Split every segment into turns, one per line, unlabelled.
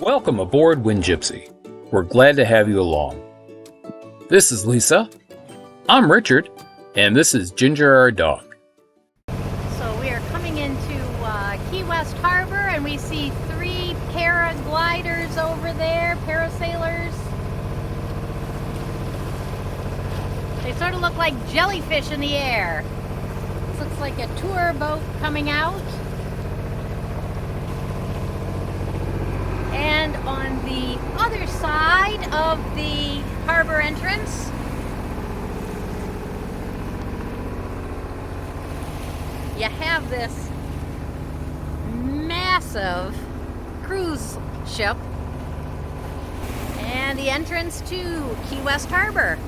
Welcome aboard WindGypsy. We're glad to have you along. This is Lisa. I'm Richard, and this is Ginger, our dog.
So we are coming into Key West Harbor, and we see 3 paragliders over there, parasailers. They sort of look like jellyfish in the air. This looks like a tour boat coming out. And on the other side of the harbor entrance, you have this massive cruise ship and the entrance to Key West Harbor.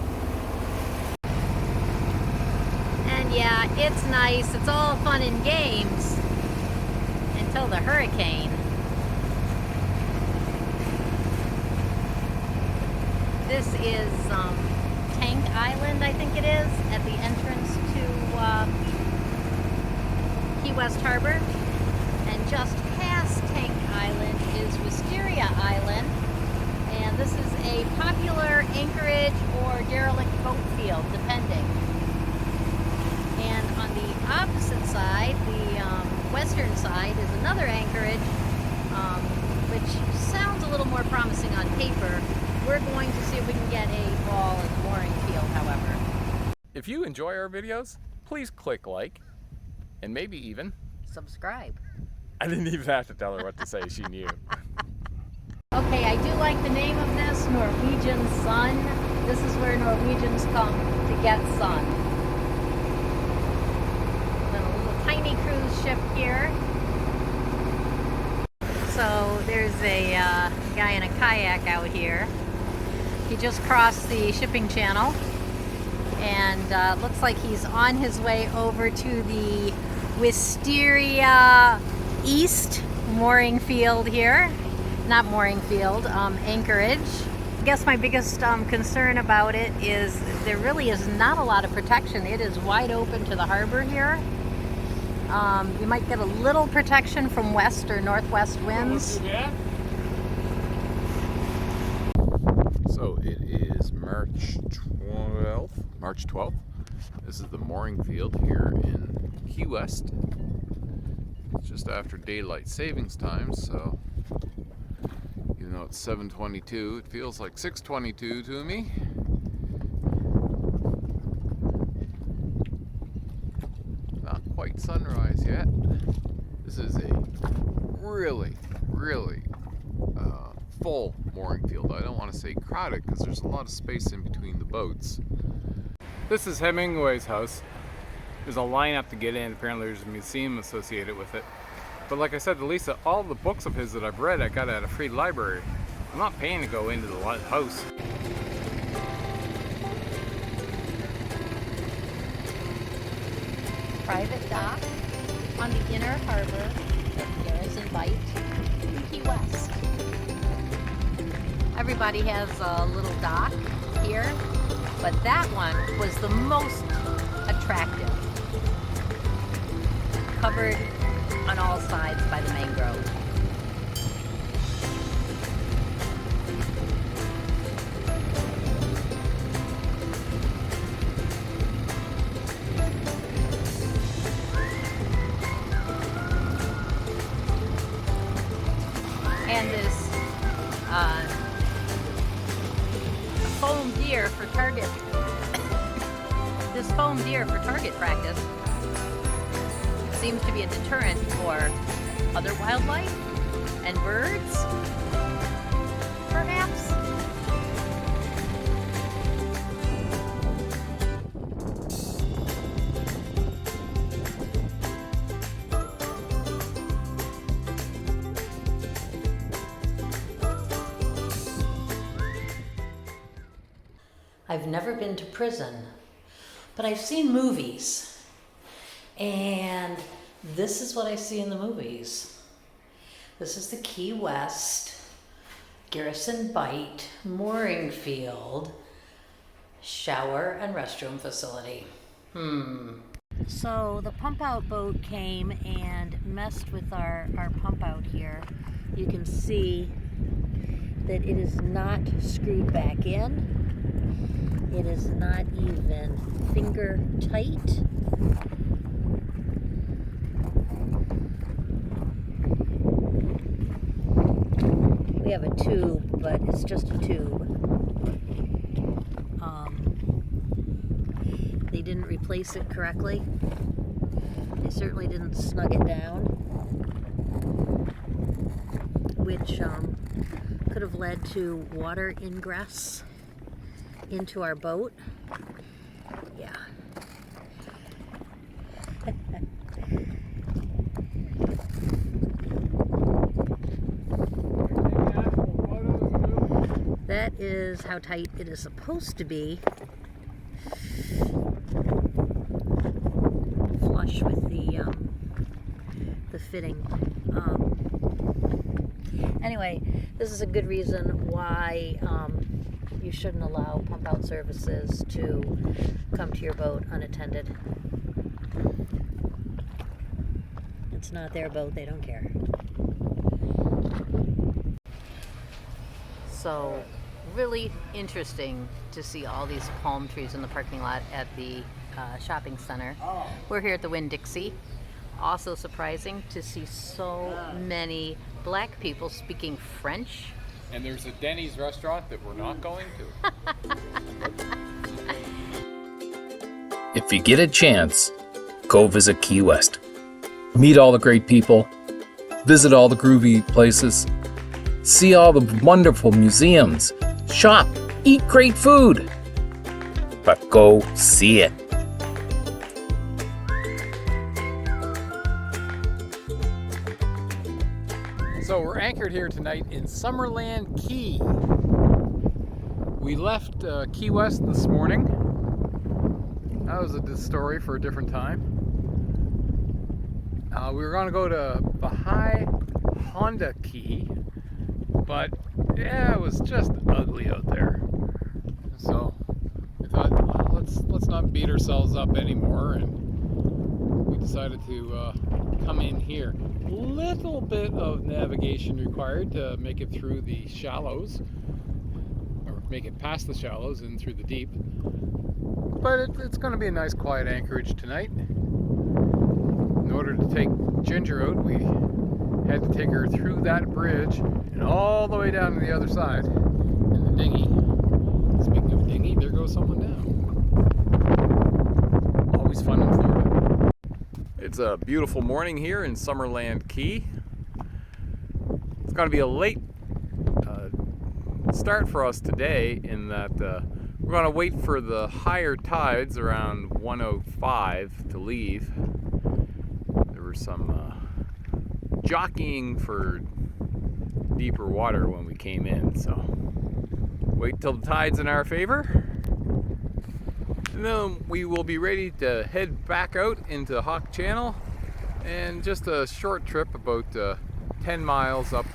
And yeah, it's nice. It's all fun and games until the hurricane. This is Tank Island, I think it is, at the entrance to Key West Harbor. And just past Tank Island is Wisteria Island. And this is a popular anchorage or derelict boat field, depending. And on the opposite side, the western side, is another anchorage, which sounds a little more promising on paper. We're going to see if we can get a ball in the mooring field, however.
If you enjoy our videos, please click like, and maybe even
subscribe.
I didn't even have to tell her what to say, she knew.
Okay, I do like the name of this, Norwegian Sun. This is where Norwegians come to get sun. Then a little tiny cruise ship here. So there's a guy in a kayak out here. He just crossed the shipping channel, and looks like he's on his way over to the Wisteria East mooring field here. Not mooring field, anchorage. I guess my biggest concern about it is there really is not a lot of protection. It is wide open to the harbor here. You might get a little protection from west or northwest winds.
So it is March 12th. This is the mooring field here in Key West. It's just after daylight savings time, so even though it's 7:22, it feels like 6:22 to me. Not quite sunrise yet. This is a really full mooring field. I don't want to say crowded because there's a lot of space in between the boats. This is Hemingway's house. There's a lineup to get in. Apparently there's a museum associated with it. But like I said to Lisa, all the books of his that I've read I got at a free library. I'm not paying to go into the house.
Private dock on the inner harbor of Garrison Bight in Key West. Everybody has a little dock here, but that one was the most attractive. Covered on all sides by the mangrove. And this foam deer for target. This foam deer for target practice seems to be a deterrent for other wildlife and birds, perhaps. I've never been to prison, but I've seen movies, and this is what I see in the movies. This is the Key West, Garrison Bight mooring field, shower and restroom facility. So the pump out boat came and messed with our pump out here. You can see that it is not screwed back in. It is not even finger tight. We have a tube, but it's just a tube. They didn't replace it correctly. They certainly didn't snug it down, which could have led to water ingress into our boat. Yeah. That is how tight it is supposed to be. Flush with the fitting. Anyway, this is a good reason why you shouldn't allow pump out services to come to your boat unattended. It's not their boat, they don't care. So, really interesting to see all these palm trees in the parking lot at the shopping center. We're here at the Winn-Dixie. Also surprising to see so many black people speaking French.
And there's a Denny's restaurant that we're not going to.
If you get a chance, go visit Key West. Meet all the great people, visit all the groovy places, see all the wonderful museums, shop, eat great food. But go see it.
So we're anchored here tonight in Summerland Key. We left Key West this morning. That was a story for a different time. We were going to go to Bahai Honda Key, but yeah, it was just ugly out there. So we thought, well, let's not beat ourselves up anymore, and we decided to come in here. Little bit of navigation required to make it through the shallows, or make it past the shallows and through the deep. But it's going to be a nice quiet anchorage tonight. In order to take Ginger out, we had to take her through that bridge and all the way down to the other side in the dinghy. Speaking of dinghy, there goes someone down. Always fun in Florida. It's a beautiful morning here in Summerland Key. It's going to be a late start for us today in that we're going to wait for the higher tides around 1:05 to leave. There were some jockeying for deeper water when we came in, so wait till the tide's in our favor. And then we will be ready to head back out into Hawk Channel, and just a short trip, about 10 miles up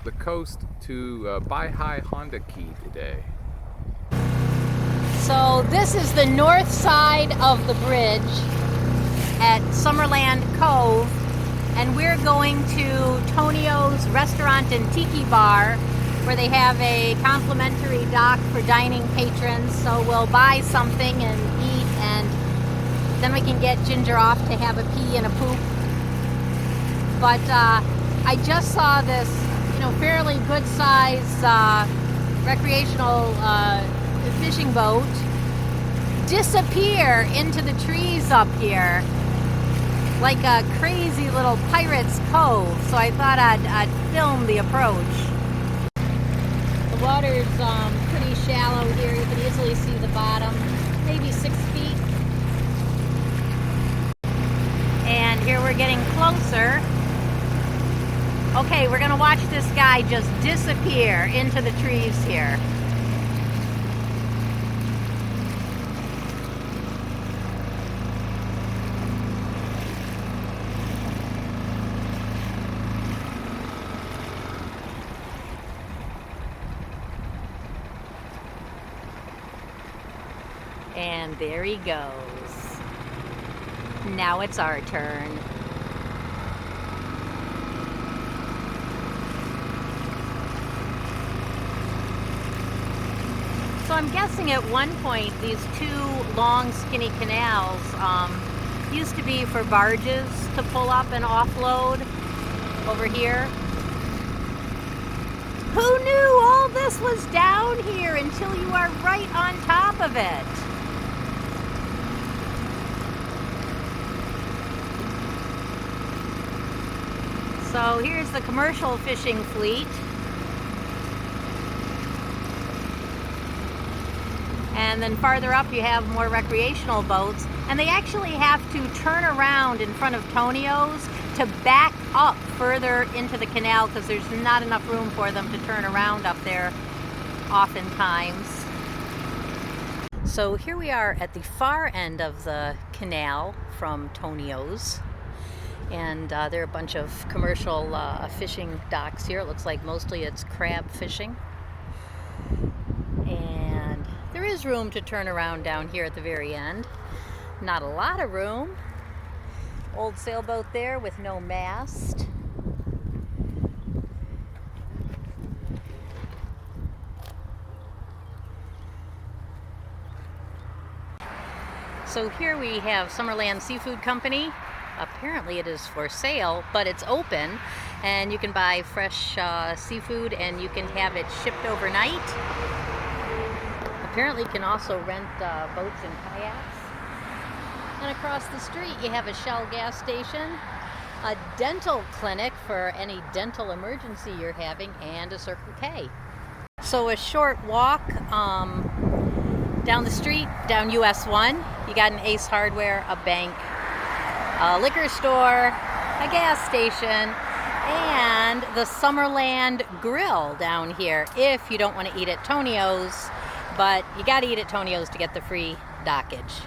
the coast to Bahai Honda Key today.
So this is the north side of the bridge at Summerland Cove, and we're going to Tonios Restaurant and Tiki Bar, where they have a complimentary dock for dining patrons. So we'll buy something and eat, and then we can get Ginger off to have a pee and a poop. But I just saw this, fairly good size recreational fishing boat disappear into the trees up here like a crazy little pirate's cove. So I thought I'd film the approach. The water's pretty shallow here. You can easily see the bottom, maybe 6 feet. And here we're getting closer. Okay, we're gonna watch this guy just disappear into the trees here. And there he goes. Now it's our turn. I'm guessing at one point these two long skinny canals used to be for barges to pull up and offload over here. Who knew all this was down here until you are right on top of it? So here's the commercial fishing fleet. And then farther up you have more recreational boats. And they actually have to turn around in front of Tonios to back up further into the canal because there's not enough room for them to turn around up there oftentimes. So here we are at the far end of the canal from Tonios. And there are a bunch of commercial fishing docks here. It looks like mostly it's crab fishing. And there is room to turn around down here at the very end. Not a lot of room. Old sailboat there with no mast. So here we have Summerland Seafood Company. Apparently it is for sale, but it's open and you can buy fresh seafood and you can have it shipped overnight. Apparently you can also rent boats and kayaks. And across the street you have a Shell gas station, a dental clinic for any dental emergency you're having, and a Circle K. So a short walk down the street, down US 1, you got an Ace Hardware, a bank, a liquor store, a gas station, and the Summerland Grill down here if you don't want to eat at Tonios, but you got to eat at Tonios to get the free dockage.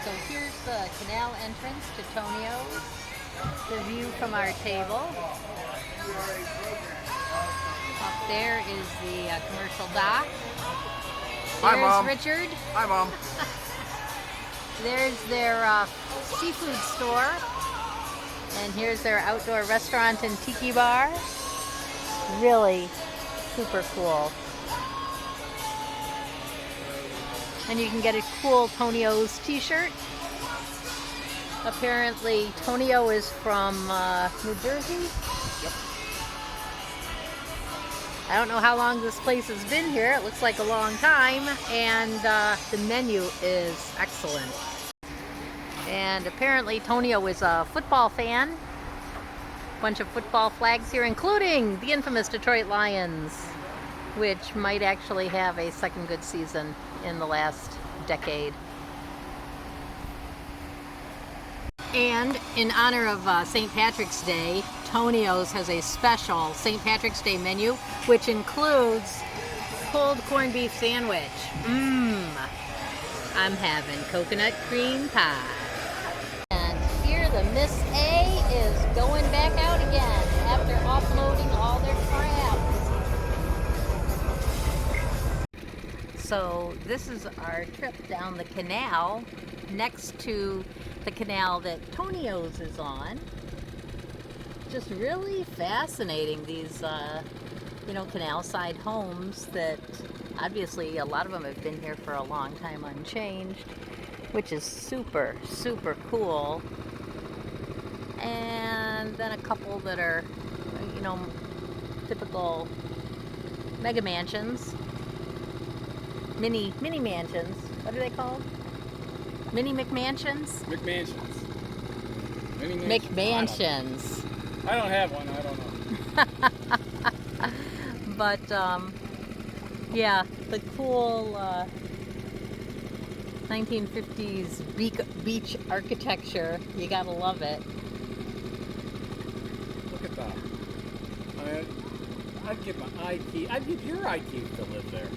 So here's the canal entrance to Tonios, the view from our table. Up there is the commercial dock. There's
Hi, Mom.
Richard.
Hi, Mom.
There's their seafood store. And here's their outdoor restaurant and tiki bar. Really super cool. And you can get a cool Tonios t-shirt. Apparently Tonio is from New Jersey.
Yep.
I don't know how long this place has been here. It looks like a long time, and the menu is excellent. And apparently Tonio is a football fan. Bunch of football flags here, including the infamous Detroit Lions, which might actually have a second good season in the last decade. And in honor of St. Patrick's Day, Tonios has a special St. Patrick's Day menu, which includes cold corned beef sandwich. I'm having coconut cream pie. And here the Miss A is going back out again after offloading all their crabs. So this is our trip down the canal next to the canal that Tonios is on. Just really fascinating, these canal side homes that obviously a lot of them have been here for a long time unchanged, which is super cool. And then a couple that are typical mega mansions, mini mansions. What are they called? Mini McMansions?
McMansions.
McMansions.
I don't have one, I don't know.
But yeah, the cool 1950s beach architecture, you gotta love it.
Look at that. I'd give my eye I'd give your eye key to live there.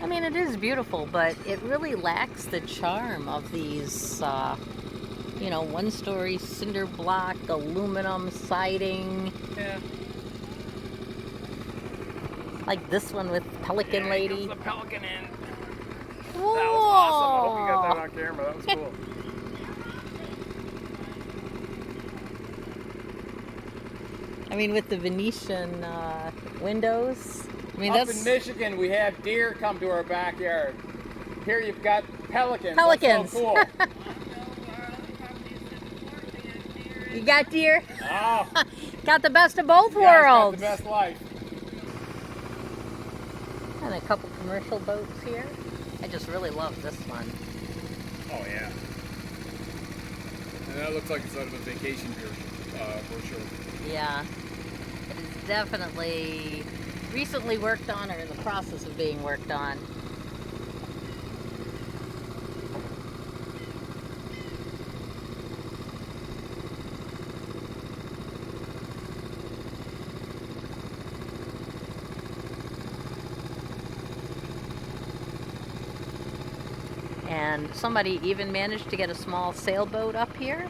I mean, it is beautiful, but it really lacks the charm of these, one-story cinder block, aluminum siding.
Yeah.
Like this one with Pelican Lady.
The Pelican in.
Whoa!
That was awesome. I hope you got that on camera. That was cool.
I mean, with the Venetian windows. I mean,
Up
that's
in Michigan, we have deer come to our backyard. Here you've got pelicans.
Pelicans.
That's so cool.
you got deer.
Oh,
Got the best of both
you guys got
worlds.
the best life.
And a couple commercial boats here. I just really love this one.
Oh yeah. And that looks like it's out of a vacation brochure.
Yeah, it is definitely recently worked on or in the process of being worked on. And somebody even managed to get a small sailboat up here.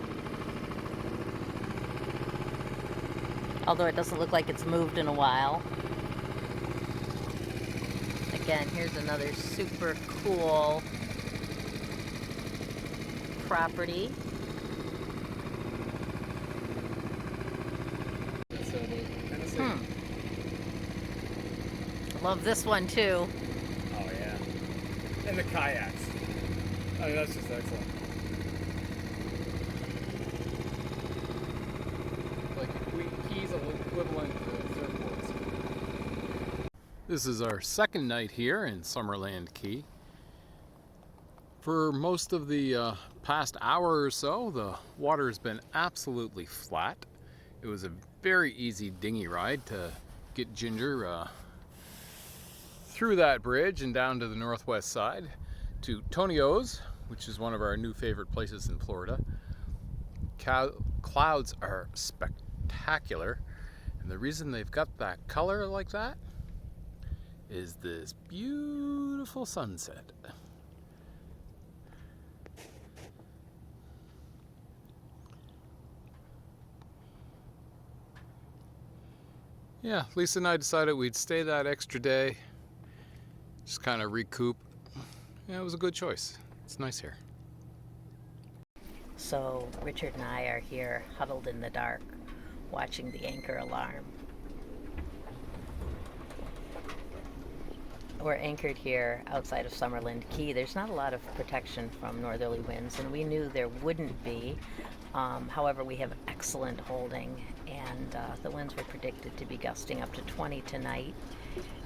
Although it doesn't look like it's moved in a while. Again, here's another super cool property. I love this one too.
Oh yeah. And the kayaks. I mean, that's just excellent. Like keys equivalent to surfboards.
This is our second night here in Summerland Key. For most of the past hour or so, the water has been absolutely flat. It was a very easy dinghy ride to get Ginger through that bridge and down to the northwest side to Tonios, which is one of our new favorite places in Florida. Clouds are spectacular, and the reason they've got that color like that is this beautiful sunset. Yeah, Lisa and I decided we'd stay that extra day, just kind of recoup. Yeah, it was a good choice. It's nice here.
So Richard and I are here huddled in the dark watching the anchor alarm. We're anchored here outside of Summerland Key. There's not a lot of protection from northerly winds, and we knew there wouldn't be. However, we have excellent holding, and the winds were predicted to be gusting up to 20 tonight,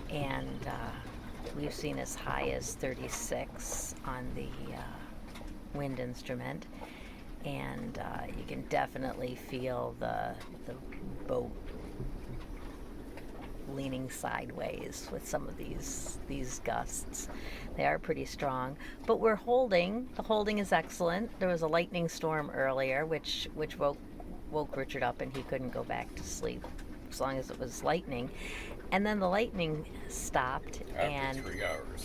and we've seen as high as 36 on the wind instrument, and you can definitely feel the boat leaning sideways with some of these gusts. They are pretty strong, but we're holding. The holding is excellent. There was a lightning storm earlier, which woke Richard up, and he couldn't go back to sleep as long as it was lightning. And then the lightning stopped, and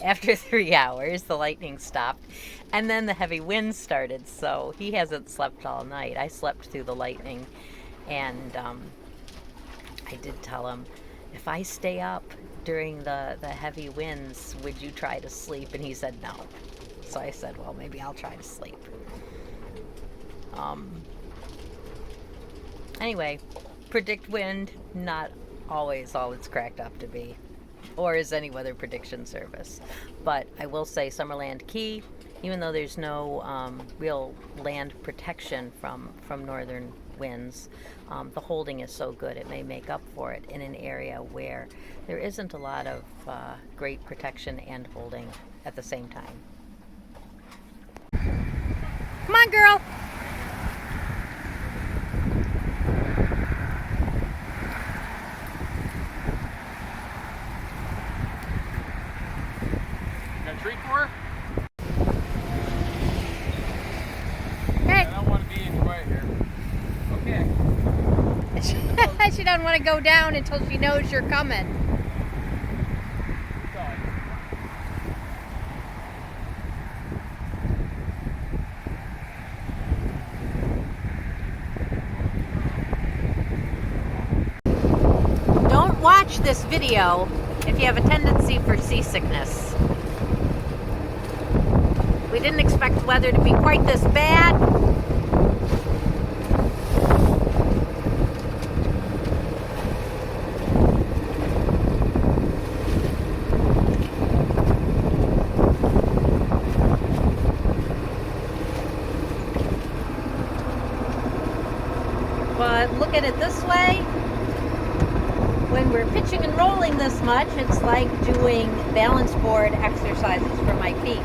after 3 hours, the lightning stopped, and then the heavy winds started. So he hasn't slept all night. I slept through the lightning, and I did tell him, if I stay up during the heavy winds, would you try to sleep? And he said no. So I said, well, maybe I'll try to sleep. Anyway, predict wind, not always all it's cracked up to be, or is any weather prediction service. But I will say Summerland Key, even though there's no real land protection from northern winds, the holding is so good it may make up for it in an area where there isn't a lot of great protection and holding at the same time. Come on, girl!
Got a treat for her?
Hey!
I don't want to be in your way here. Okay.
She doesn't want to go down until she knows you're coming. Don't watch this video if you have a tendency for seasickness. We didn't expect the weather to be quite this bad. look at it this way, when we're pitching and rolling this much, it's like doing balance board exercises for my feet.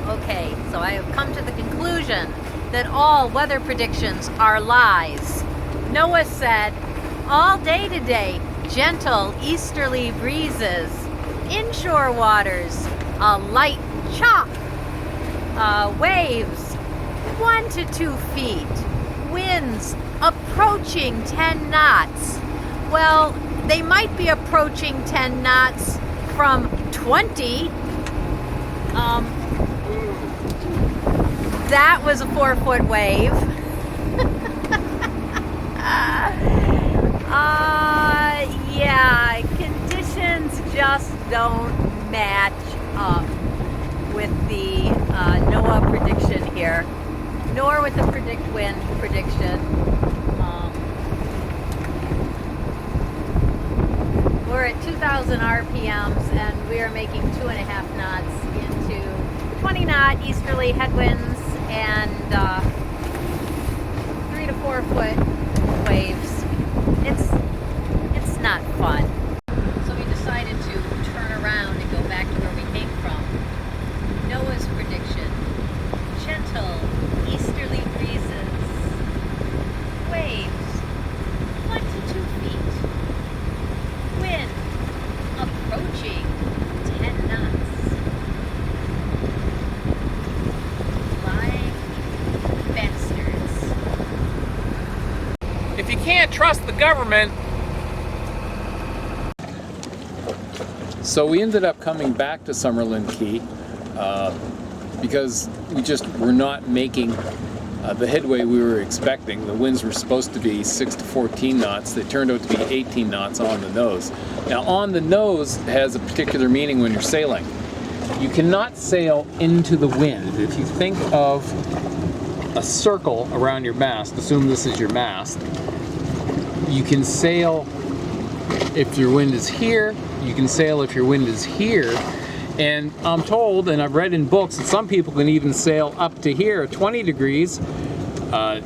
Okay, so I have come to the conclusion that all weather predictions are lies. NOAA said, all day today, gentle easterly breezes, inshore waters, a light chop, waves 1 to 2 feet, winds approaching 10 knots. Well, they might be approaching 10 knots from 20. That was a 4-foot wave. Yeah, conditions just don't match up with the NOAA prediction here, nor with the predict wind prediction. We're at 2,000 RPMs and we are making 2.5 knots into 20-knot easterly headwinds and 3 to 4 foot waves. It's not fun. So we decided to turn around and go back to where we came from. NOAA's prediction: gentle easterly breezes, waves 1 to 2 feet, wind approaching 10 knots. Flying bastards.
If you can't trust the government. So we ended up coming back to Summerland Key because we just were not making the headway we were expecting. The winds were supposed to be 6 to 14 knots. They turned out to be 18 knots on the nose. Now, on the nose has a particular meaning when you're sailing. You cannot sail into the wind. If you think of a circle around your mast, assume this is your mast, you can sail if your wind is here, you can sail if your wind is here, and I'm told, and I've read in books, that some people can even sail up to here, 20 degrees.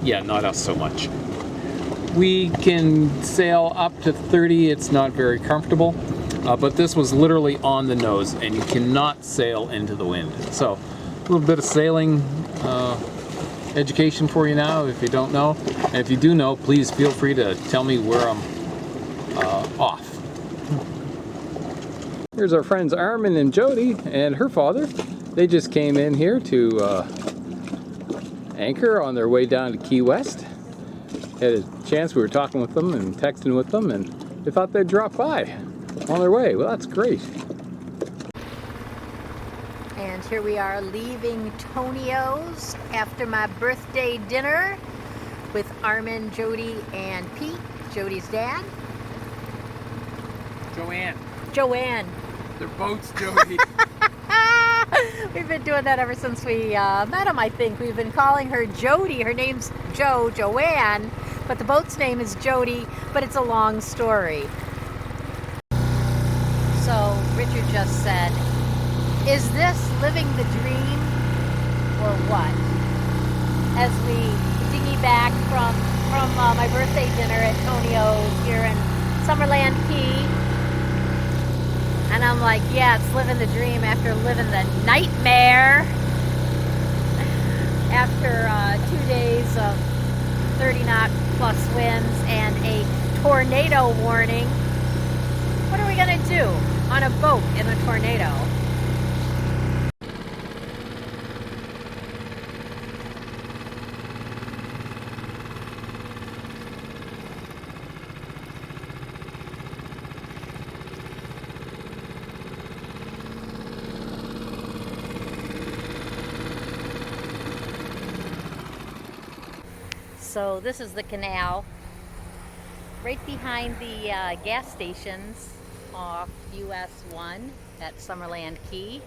Yeah, not us so much. We can sail up to 30, it's not very comfortable, but this was literally on the nose, and you cannot sail into the wind. So, a little bit of sailing education for you now, if you don't know. And if you do know, please feel free to tell me where I'm off. Here's our friends Armin and Jody and her father. They just came in here to anchor on their way down to Key West. Had a chance, we were talking with them and texting with them, and they thought they'd drop by on their way. Well, that's great.
And here we are leaving Tonios after my birthday dinner with Armin, Jody, and Pete, Jody's dad. Joanne.
They're boats, Jody.
We've been doing that ever since we met him, I think. We've been calling her Jody. Her name's Joanne, but the boat's name is Jody, but it's a long story. So Richard just said, is this living the dream or what? As we dinghy back from my birthday dinner at Tonios here in Summerland Key. And I'm like, yeah, it's living the dream after living the nightmare. After 2 days of 30-knot plus winds and a tornado warning. What are we gonna do on a boat in a tornado? So this is the canal right behind the gas stations off US 1 at Summerland Key.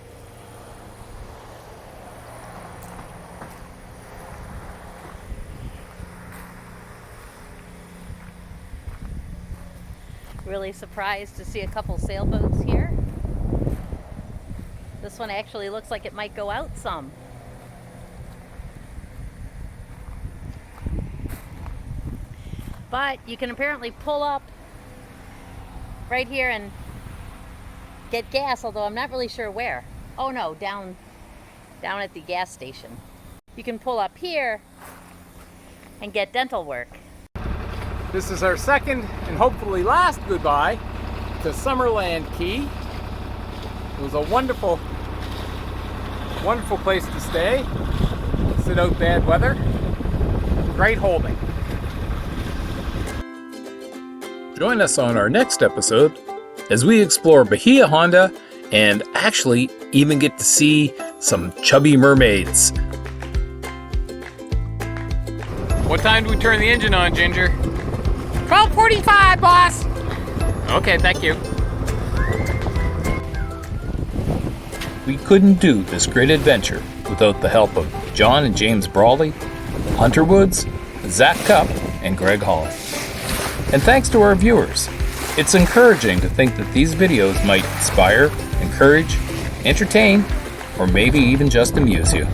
Really surprised to see a couple sailboats here. This one actually looks like it might go out some. But you can apparently pull up right here and get gas, although I'm not really sure where. Oh no, down at the gas station. You can pull up here and get dental work.
This is our second and hopefully last goodbye to Summerland Key. It was a wonderful, wonderful place to stay. Sit out bad weather. Great holding.
Join us on our next episode as we explore Bahia Honda and actually even get to see some chubby mermaids.
What time do we turn the engine on, Ginger?
12:45, boss!
Okay, thank you.
We couldn't do this great adventure without the help of John and James Brawley, Hunter Woods, Zach Cupp, and Greg Hall. And thanks to our viewers. It's encouraging to think that these videos might inspire, encourage, entertain, or maybe even just amuse you.